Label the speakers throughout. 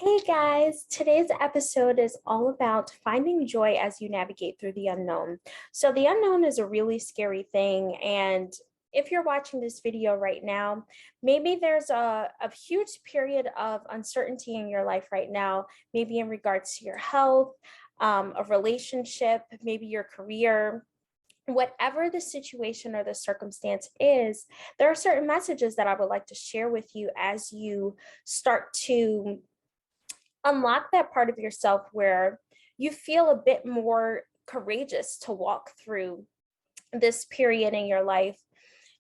Speaker 1: Hey guys, today's episode is all about finding joy as you navigate through the unknown. So, the unknown is a really scary thing. And if you're watching this video right now, maybe there's a huge period of uncertainty in your life right now, maybe in regards to your health, a relationship, maybe your career. Whatever the situation or the circumstance is, there are certain messages that I would like to share with you as you start to unlock that part of yourself where you feel a bit more courageous to walk through this period in your life.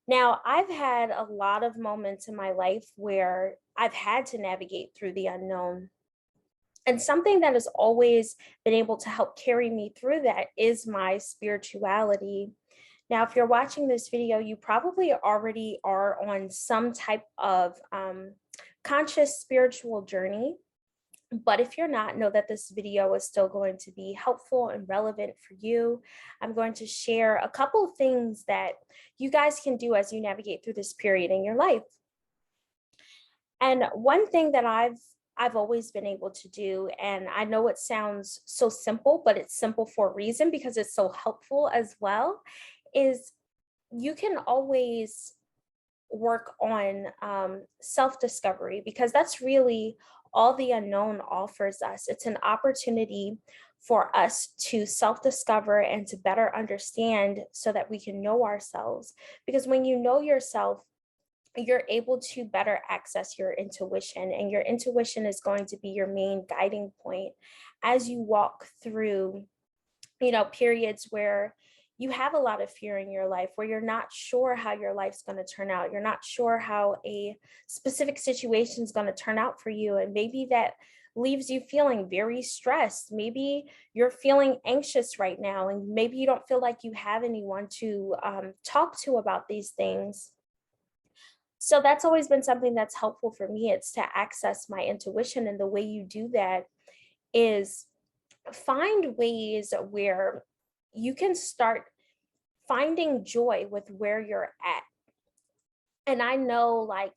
Speaker 1: Now, I've had a lot of moments in my life where I've had to navigate through the unknown. And something that has always been able to help carry me through that is my spirituality. Now, if you're watching this video, you probably already are on some type of conscious spiritual journey. But if you're not, know that this video is still going to be helpful and relevant for you. I'm going to share a couple of things that you guys can do as you navigate through this period in your life. And one thing that I've always been able to do, and I know it sounds so simple, but it's simple for a reason because it's so helpful as well, is you can always work on self-discovery, because that's really all the unknown offers us. It's an opportunity for us to self-discover and to better understand so that we can know ourselves. Because when you know yourself, you're able to better access your intuition, and your intuition is going to be your main guiding point as you walk through periods where you have a lot of fear in your life, where you're not sure how your life's going to turn out. You're not sure how a specific situation is going to turn out for you. And maybe that leaves you feeling very stressed. Maybe you're feeling anxious right now, and maybe you don't feel like you have anyone to talk to about these things. So that's always been something that's helpful for me. It's to access my intuition. And the way you do that is find ways where you can start finding joy with where you're at. And I know, like,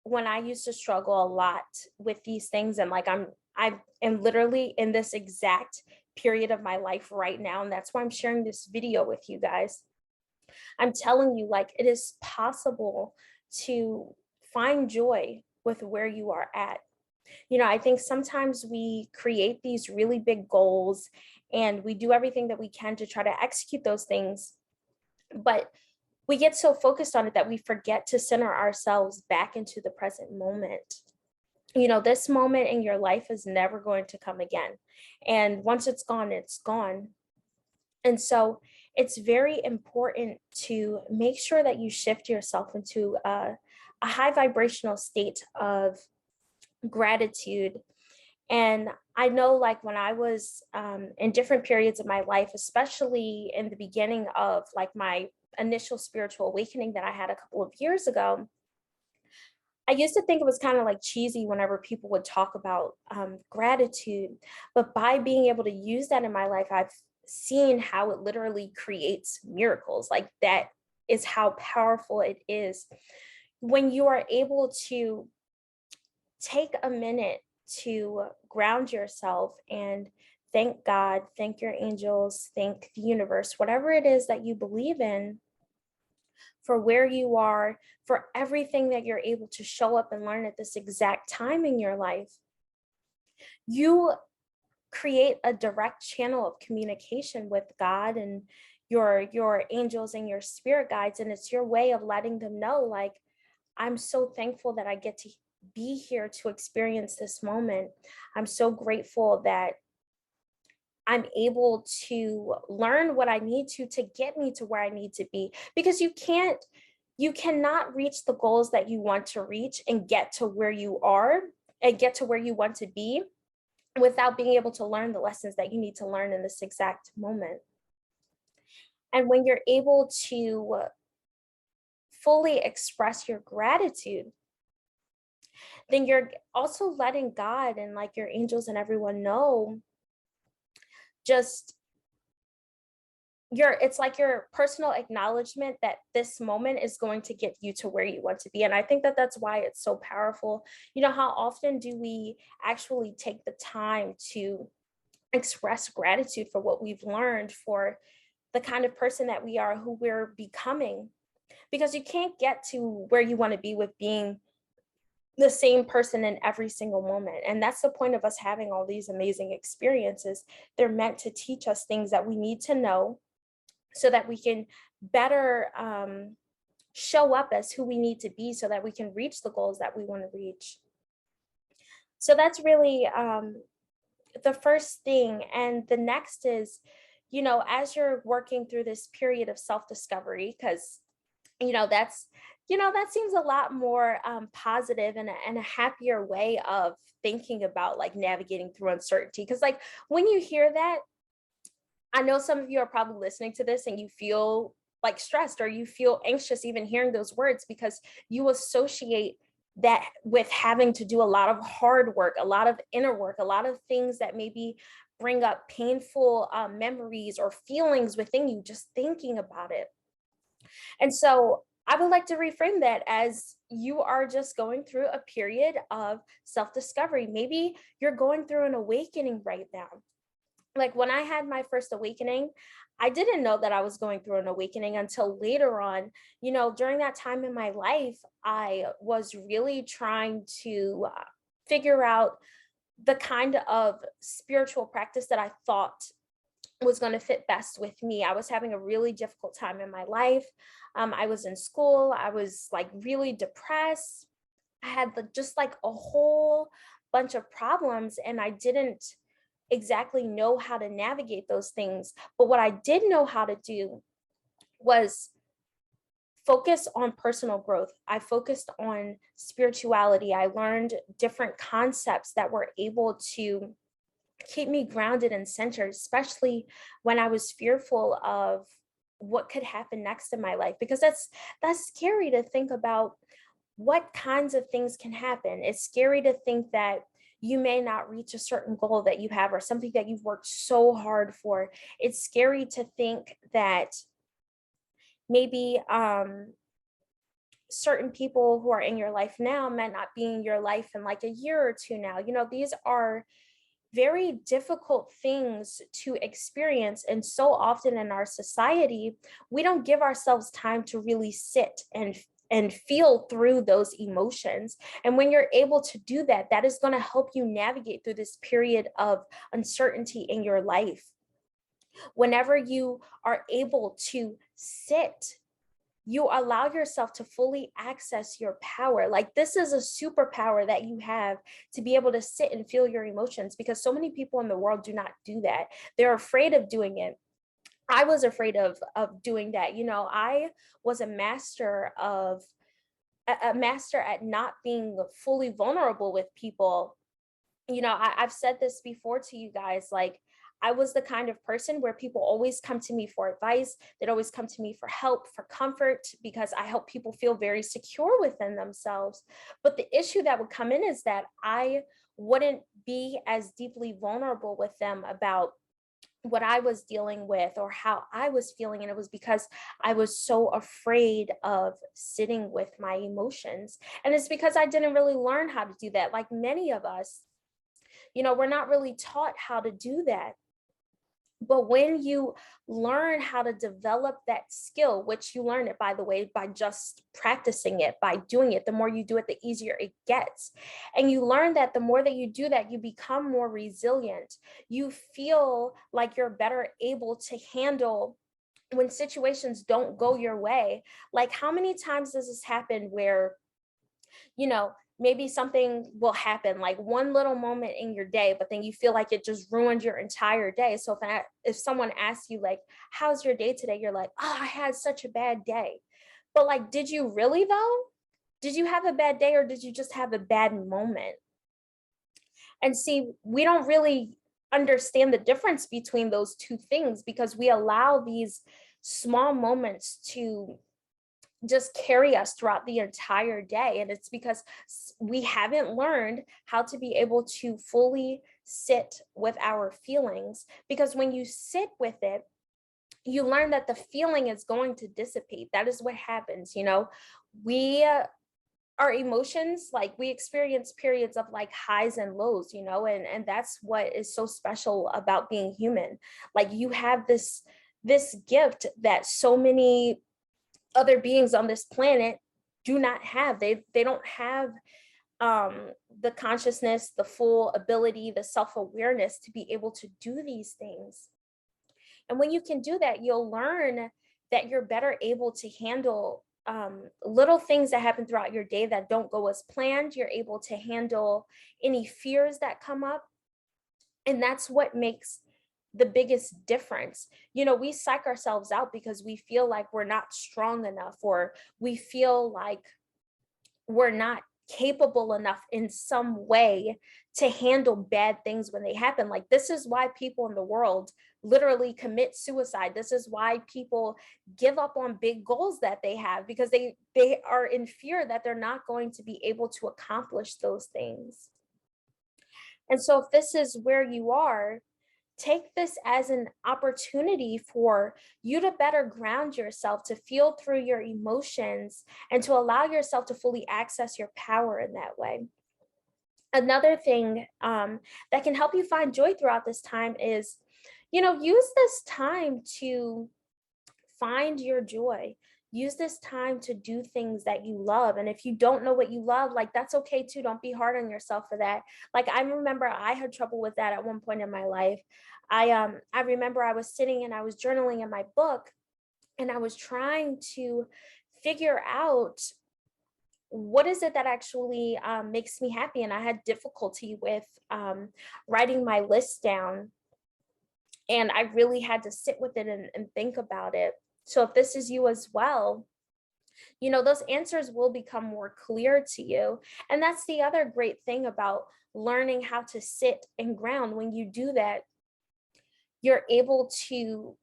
Speaker 1: when I used to struggle a lot with these things, and like I am literally in this exact period of my life right now, and that's why I'm sharing this video with you guys. I'm telling you, like, it is possible to find joy with where you are at. I think sometimes we create these really big goals and we do everything that we can to try to execute those things, but we get so focused on it that we forget to center ourselves back into the present moment. This moment in your life is never going to come again. And once it's gone, it's gone. And so it's very important to make sure that you shift yourself into a high vibrational state of gratitude. And I know, like, when I was in different periods of my life, especially in the beginning of like my initial spiritual awakening that I had a couple of years ago, I used to think it was kind of like cheesy whenever people would talk about gratitude. But by being able to use that in my life, I've seen how it literally creates miracles. Like, that is how powerful it is when you are able to take a minute to ground yourself and thank God, thank your angels, thank the universe, whatever it is that you believe in, for where you are, for everything that you're able to show up and learn at this exact time in your life. You create a direct channel of communication with God and your angels and your spirit guides, and it's your way of letting them know, like, I'm so thankful that I get to be here to experience this moment. I'm so grateful that I'm able to learn what I need to get me to where I need to be, because you cannot reach the goals that you want to reach and get to where you are and get to where you want to be without being able to learn the lessons that you need to learn in this exact moment. And when you're able to fully express your gratitude, then you're also letting God and like your angels and everyone know just it's like your personal acknowledgement that this moment is going to get you to where you want to be. And I think that that's why it's so powerful. How often do we actually take the time to express gratitude for what we've learned, for the kind of person that we are, who we're becoming? Because you can't get to where you want to be with being the same person in every single moment. And that's the point of us having all these amazing experiences. They're meant to teach us things that we need to know so that we can better show up as who we need to be, so that we can reach the goals that we want to reach. So that's really the first thing. And the next is, as you're working through this period of self-discovery, because that's that seems a lot more positive, and a happier way of thinking about like navigating through uncertainty. Because like when you hear that, I know some of you are probably listening to this and you feel like stressed, or you feel anxious even hearing those words, because you associate that with having to do a lot of hard work, a lot of inner work, a lot of things that maybe bring up painful memories or feelings within you just thinking about it. And so I would like to reframe that as you are just going through a period of self discovery. Maybe you're going through an awakening right now. Like when I had my first awakening, I didn't know that I was going through an awakening until later on. During that time in my life, I was really trying to figure out the kind of spiritual practice that I thought was going to fit best with me. I was having a really difficult time in my life. I was in school. I was like really depressed. I had just like a whole bunch of problems, and I didn't exactly know how to navigate those things. But what I did know how to do was focus on personal growth. I focused on spirituality. I learned different concepts that were able to keep me grounded and centered, especially when I was fearful of what could happen next in my life, because that's scary to think about what kinds of things can happen. It's scary to think that you may not reach a certain goal that you have, or something that you've worked so hard for. It's scary to think that maybe certain people who are in your life now might not be in your life in like a year or two now. These are very difficult things to experience. And so often in our society, we don't give ourselves time to really sit and feel through those emotions. And when you're able to do that, that is going to help you navigate through this period of uncertainty in your life. Whenever you are able to sit, you allow yourself to fully access your power. Like this is a superpower that you have, to be able to sit and feel your emotions, because so many people in the world do not do that. They're afraid of doing it. I was afraid of doing that. I was a master at not being fully vulnerable with people. I've said this before to you guys, like I was the kind of person where people always come to me for advice. They'd always come to me for help, for comfort, because I help people feel very secure within themselves. But the issue that would come in is that I wouldn't be as deeply vulnerable with them about what I was dealing with or how I was feeling. And it was because I was so afraid of sitting with my emotions. And it's because I didn't really learn how to do that. Like many of us, we're not really taught how to do that. But when you learn how to develop that skill, which you learn it, by the way, by just practicing it, by doing it, the more you do it, the easier it gets. And you learn that the more that you do that, you become more resilient. You feel like you're better able to handle when situations don't go your way. Like, how many times does this happen where, maybe something will happen, like one little moment in your day, but then you feel like it just ruined your entire day. So if someone asks you like, how's your day today? You're like, oh, I had such a bad day. But like, did you really though? Did you have a bad day, or did you just have a bad moment? And see, we don't really understand the difference between those two things, because we allow these small moments to just carry us throughout the entire day. And it's because we haven't learned how to be able to fully sit with our feelings. Because when you sit with it, you learn that the feeling is going to dissipate. That is what happens, we our emotions, like, we experience periods of like highs and lows, and that's what is so special about being human. Like, you have this gift that so many other beings on this planet do not have. They don't have the consciousness, the full ability, the self-awareness to be able to do these things. And when you can do that, you'll learn that you're better able to handle little things that happen throughout your day that don't go as planned. You're able to handle any fears that come up. And that's what makes the biggest difference. We psych ourselves out because we feel like we're not strong enough, or we feel like we're not capable enough in some way to handle bad things when they happen. Like, this is why people in the world literally commit suicide. This is why people give up on big goals that they have, because they are in fear that they're not going to be able to accomplish those things. And so if this is where you are, take this as an opportunity for you to better ground yourself, to feel through your emotions, and to allow yourself to fully access your power in that way. Another thing that can help you find joy throughout this time is, use this time to find your joy. Use this time to do things that you love. And if you don't know what you love, like, that's okay too. Don't be hard on yourself for that. Like, I remember I had trouble with that at one point in my life. I remember I was sitting and I was journaling in my book, and I was trying to figure out what is it that actually makes me happy. And I had difficulty with writing my list down, and I really had to sit with it and think about it. So if this is you as well, those answers will become more clear to you. And that's the other great thing about learning how to sit and ground. When you do that, you're able to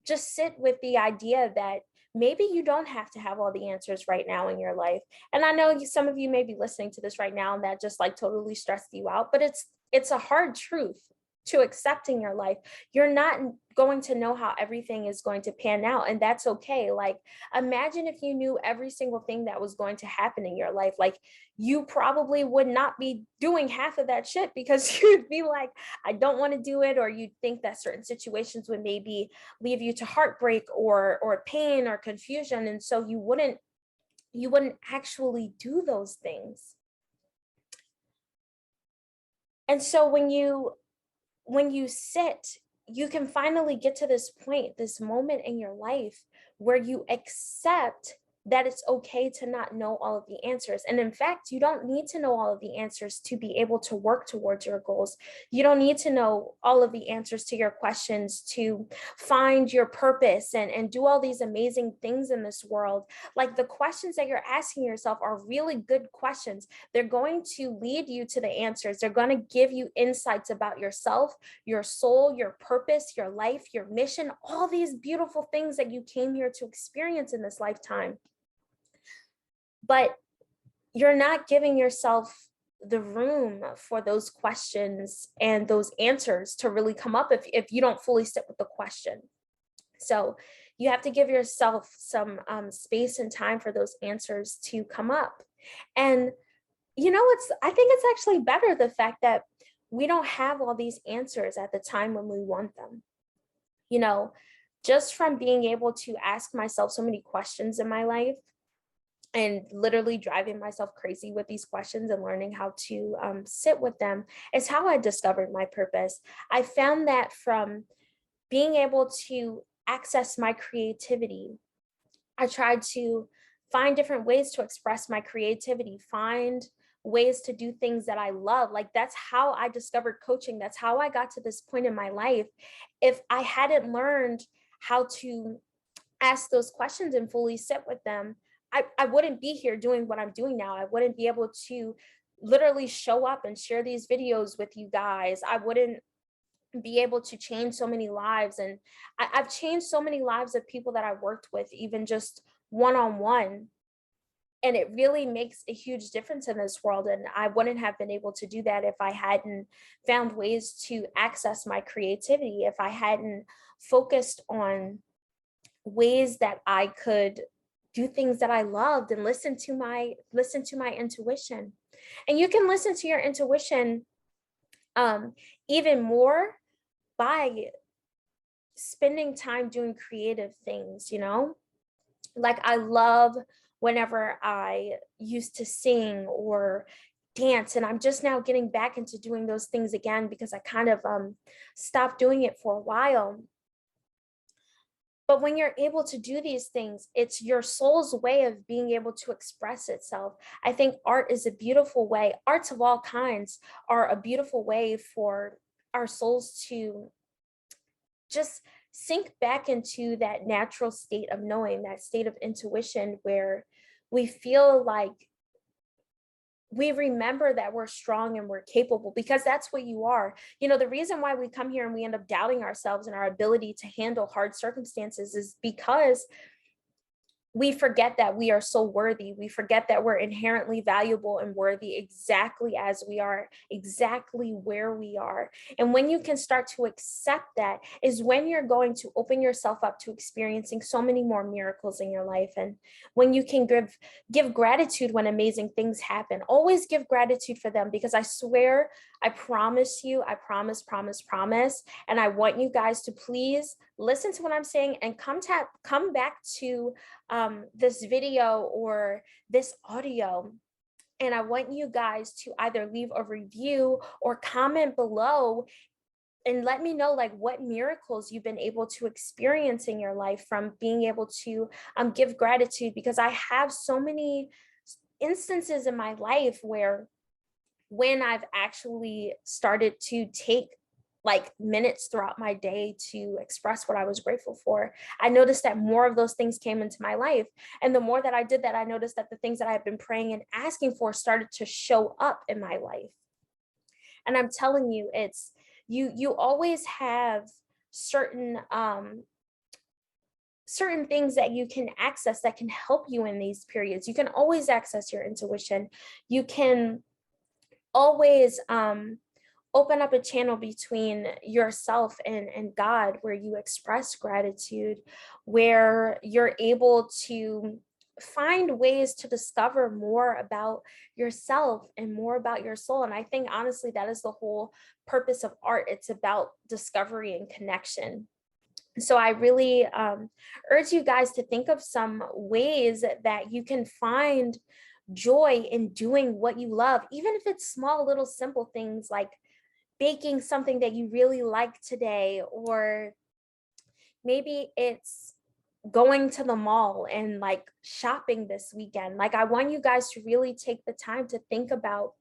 Speaker 1: just sit with the idea that maybe you don't have to have all the answers right now in your life. And I know some of you may be listening to this right now and that just like totally stressed you out, but it's a hard truth to accept in your life. You're not going to know how everything is going to pan out, and that's okay. Like, imagine if you knew every single thing that was going to happen in your life. Like, you probably would not be doing half of that shit, because you'd be like, I don't want to do it, or you'd think that certain situations would maybe leave you to heartbreak or pain or confusion, and so you wouldn't actually do those things. And so when you sit, you can finally get to this point, this moment in your life where you accept that it's okay to not know all of the answers. And in fact, you don't need to know all of the answers to be able to work towards your goals. You don't need to know all of the answers to your questions to find your purpose and do all these amazing things in this world. Like, the questions that you're asking yourself are really good questions. They're going to lead you to the answers. They're going to give you insights about yourself, your soul, your purpose, your life, your mission, all these beautiful things that you came here to experience in this lifetime. But you're not giving yourself the room for those questions and those answers to really come up if you don't fully sit with the question. So you have to give yourself some space and time for those answers to come up. And I think it's actually better, the fact that we don't have all these answers at the time when we want them. Just from being able to ask myself so many questions in my life, and literally driving myself crazy with these questions and learning how to sit with them, is how I discovered my purpose. I found that from being able to access my creativity, I tried to find different ways to express my creativity, find ways to do things that I love. Like, that's how I discovered coaching. That's how I got to this point in my life. If I hadn't learned how to ask those questions and fully sit with them, I wouldn't be here doing what I'm doing now. I wouldn't be able to literally show up and share these videos with you guys. I wouldn't be able to change so many lives. And I've changed so many lives of people that I worked with, even just one-on-one, And it really makes a huge difference in this world. And I wouldn't have been able to do that if I hadn't found ways to access my creativity, if I hadn't focused on ways that I could do things that I loved and listen to my intuition. And you can listen to your intuition even more by spending time doing creative things, like I love whenever I used to sing or dance, and I'm just now getting back into doing those things again because I kind of stopped doing it for a while. But when you're able to do these things, it's your soul's way of being able to express itself. I think art is a beautiful way. Arts of all kinds are a beautiful way for our souls to just sink back into that natural state of knowing, that state of intuition where we feel like we remember that we're strong and we're capable, because that's what you are. The reason why we come here and we end up doubting ourselves and our ability to handle hard circumstances is because we forget that we are so worthy. We forget that we're inherently valuable and worthy exactly as we are, exactly where we are. And when you can start to accept that is when you're going to open yourself up to experiencing so many more miracles in your life. And when you can give gratitude when amazing things happen, always give gratitude for them, because I swear, I promise you, I promise. And I want you guys to please listen to what I'm saying and come back to this video or this audio. And I want you guys to either leave a review or comment below and let me know like what miracles you've been able to experience in your life from being able to give gratitude, because I have so many instances in my life where when I've actually started to take like minutes throughout my day to express what I was grateful for, I noticed that more of those things came into my life. And the more that I did that, I noticed that the things that I've been praying and asking for started to show up in my life. And I'm telling you, it's you always have certain things that you can access that can help you in these periods. You can always access your intuition. You can always open up a channel between yourself and God, where you express gratitude, where you're able to find ways to discover more about yourself and more about your soul. And I think honestly, that is the whole purpose of art. It's about discovery and connection. So I really urge you guys to think of some ways that you can find joy in doing what you love, even if it's small, little, simple things like baking something that you really like today, or maybe it's going to the mall and like shopping this weekend. Like I want you guys to really take the time to think about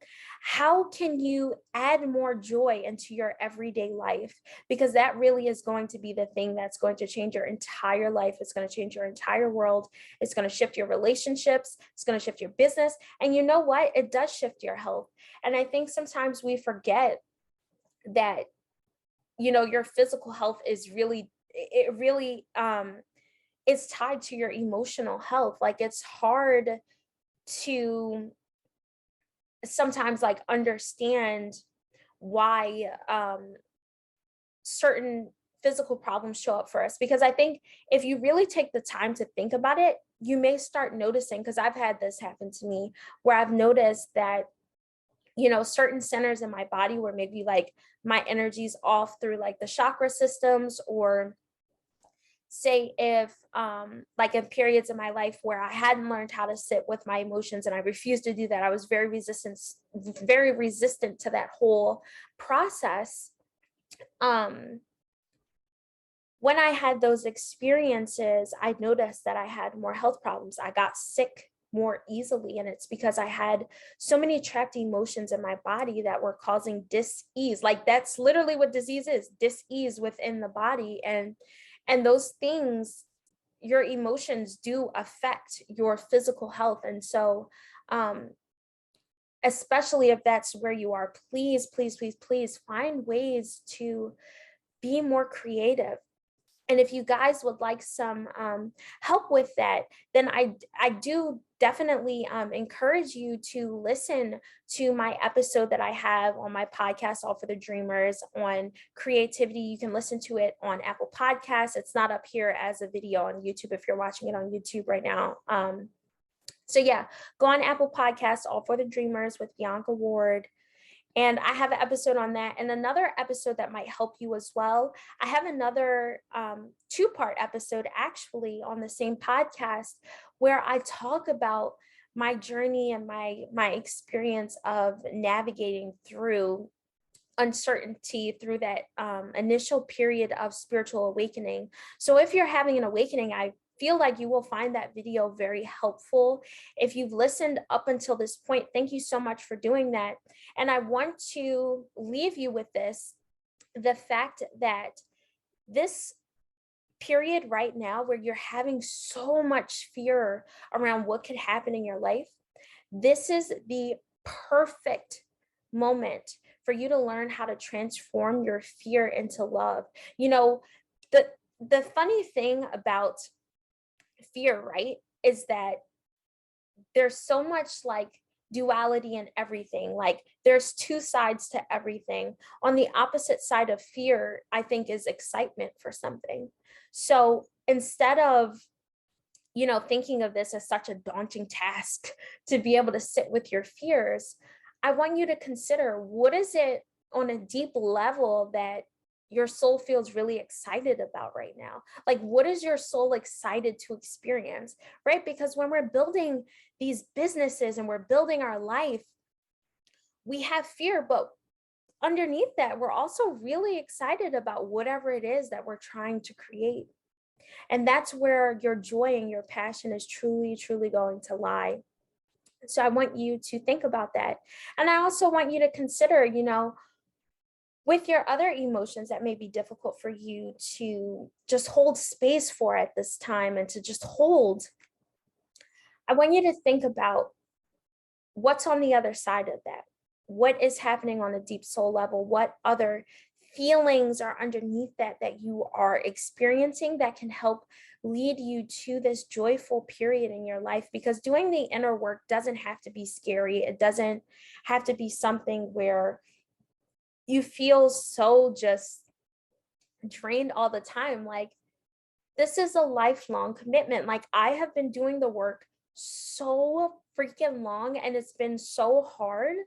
Speaker 1: how can you add more joy into your everyday life, because that really is going to be the thing that's going to change your entire life. It's going to change your entire world. It's going to shift your relationships. It's going to shift your business. And you know what? It does shift your health. And I think sometimes we forget that your physical health is really, it really is tied to your emotional health. Like it's hard to sometimes like understand why certain physical problems show up for us, because I think if you really take the time to think about it, you may start noticing, because I've had this happen to me, where I've noticed that certain centers in my body where maybe like my energy's off through like the chakra systems, or say if like in periods in my life where I hadn't learned how to sit with my emotions and I refused to do that, I was very resistant to that whole process. When I had those experiences, I noticed that I had more health problems. I got sick more easily, and it's because I had so many trapped emotions in my body that were causing dis-ease. Like that's literally what disease is, dis-ease within the body. And those things, your emotions do affect your physical health. And so especially if that's where you are, please find ways to be more creative. And if you guys would like some help with that, then I do definitely encourage you to listen to my episode that I have on my podcast, All for the Dreamers, on creativity. You can listen to it on Apple Podcasts. It's not up here as a video on YouTube if you're watching it on YouTube right now. So yeah, go on Apple Podcasts, All for the Dreamers with Bianca Ward. And I have an episode on that, and another episode that might help you as well. I have another two-part episode actually on the same podcast where I talk about my journey and my experience of navigating through uncertainty through that initial period of spiritual awakening. So if you're having an awakening, I feel like you will find that video very helpful. If you've listened up until this point, thank you so much for doing that. And I want to leave you with this, the fact that this period right now where you're having so much fear around what could happen in your life, this is the perfect moment for you to learn how to transform your fear into love. You know, the funny thing about fear, right, is that there's so much like duality in everything. Like there's two sides to everything. On the opposite side of fear, I think, is excitement for something. So instead of thinking of this as such a daunting task to be able to sit with your fears, I want you to consider, what is it on a deep level that your soul feels really excited about right now? Like, what is your soul excited to experience, right? Because when we're building these businesses and we're building our life, we have fear, but underneath that, we're also really excited about whatever it is that we're trying to create. And that's where your joy and your passion is truly, truly going to lie. So I want you to think about that. And I also want you to consider, with your other emotions that may be difficult for you to just hold space for at this time and to just hold, I want you to think about what's on the other side of that. What is happening on a deep soul level? What other feelings are underneath that you are experiencing that can help lead you to this joyful period in your life? Because doing the inner work doesn't have to be scary. It doesn't have to be something where you feel so just drained all the time. Like, this is a lifelong commitment. Like, I have been doing the work so freaking long and it's been so hard,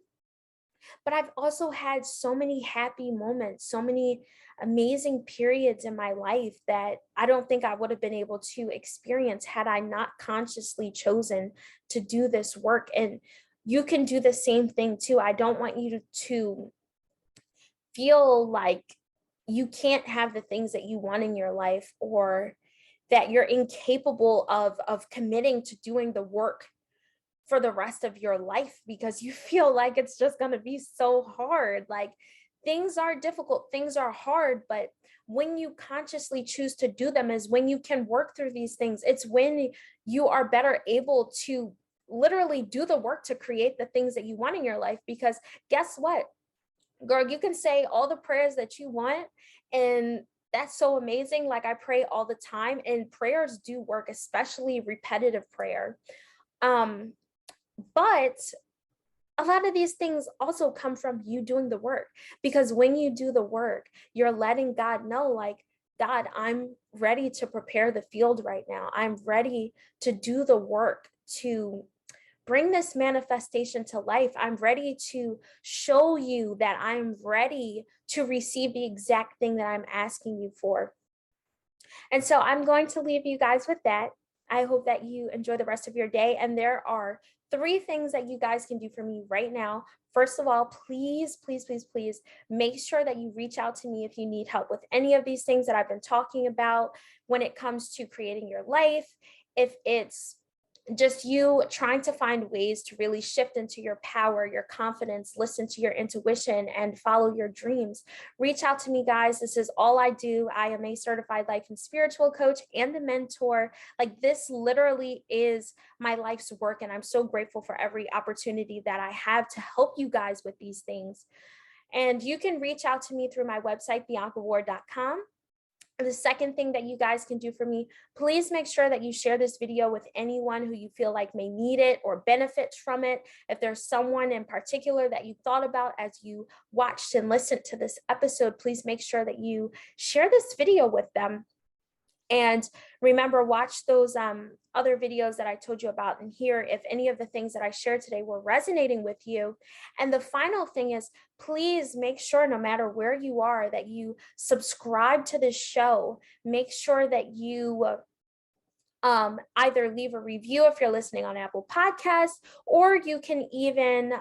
Speaker 1: but I've also had so many happy moments, so many amazing periods in my life that I don't think I would have been able to experience had I not consciously chosen to do this work. And you can do the same thing too. I don't want you to feel like you can't have the things that you want in your life, or that you're incapable of committing to doing the work for the rest of your life because you feel like it's just going to be so hard. Like, things are difficult, things are hard, but when you consciously choose to do them is when you can work through these things. It's when you are better able to literally do the work to create the things that you want in your life. Because guess what, girl, you can say all the prayers that you want, and that's so amazing. Like, I pray all the time, and prayers do work, especially repetitive prayer. But a lot of these things also come from you doing the work, because when you do the work, you're letting God know, like, God, I'm ready to prepare the field right now. I'm ready to do the work to bring this manifestation to life. I'm ready to show you that I'm ready to receive the exact thing that I'm asking you for. And so I'm going to leave you guys with that. I hope that you enjoy the rest of your day. And there are 3 things that you guys can do for me right now. First of all, please, please, please, please make sure that you reach out to me if you need help with any of these things that I've been talking about when it comes to creating your life. If it's just you trying to find ways to really shift into your power, your confidence, listen to your intuition, and follow your dreams, reach out to me, guys. This is all I do. I am a certified life and spiritual coach and a mentor. Like, this literally is my life's work, and I'm so grateful for every opportunity that I have to help you guys with these things. And you can reach out to me through my website, biancaward.com. The second thing that you guys can do for me, please make sure that you share this video with anyone who you feel like may need it or benefit from it. If there's someone in particular that you thought about as you watched and listened to this episode, please make sure that you share this video with them. And remember, watch those other videos that I told you about and hear if any of the things that I shared today were resonating with you. And the final thing is, please make sure, no matter where you are, that you subscribe to this show. Make sure that you either leave a review if you're listening on Apple Podcasts, or you can even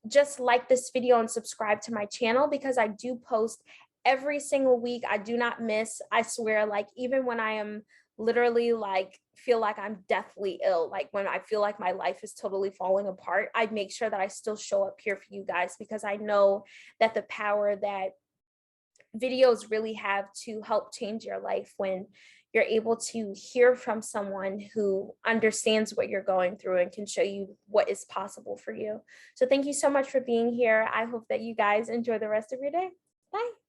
Speaker 1: just like this video and subscribe to my channel, because I do post every single week. I do not miss. I swear, like, even when I am literally like feel like I'm deathly ill, like when I feel like my life is totally falling apart, I make sure that I still show up here for you guys, because I know that the power that videos really have to help change your life when you're able to hear from someone who understands what you're going through and can show you what is possible for you. So thank you so much for being here. I hope that you guys enjoy the rest of your day. Bye.